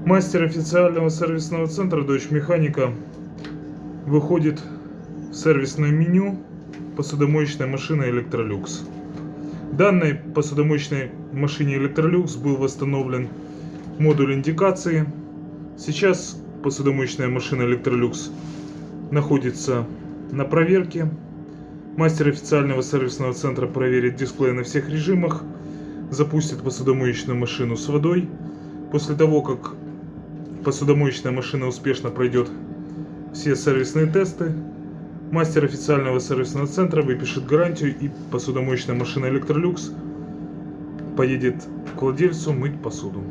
Мастер официального сервисного центра Deutsche Mechanica выходит в сервисное меню посудомоечная машина Electrolux. Данной посудомоечной машине Electrolux был восстановлен модуль индикации. Сейчас посудомоечная машина Electrolux находится на проверке. Мастер официального сервисного центра проверит дисплей на всех режимах, запустит посудомоечную машину с водой. После того, как посудомоечная машина успешно пройдет все сервисные тесты, мастер официального сервисного центра выпишет гарантию, и посудомоечная машина Electrolux поедет к владельцу мыть посуду.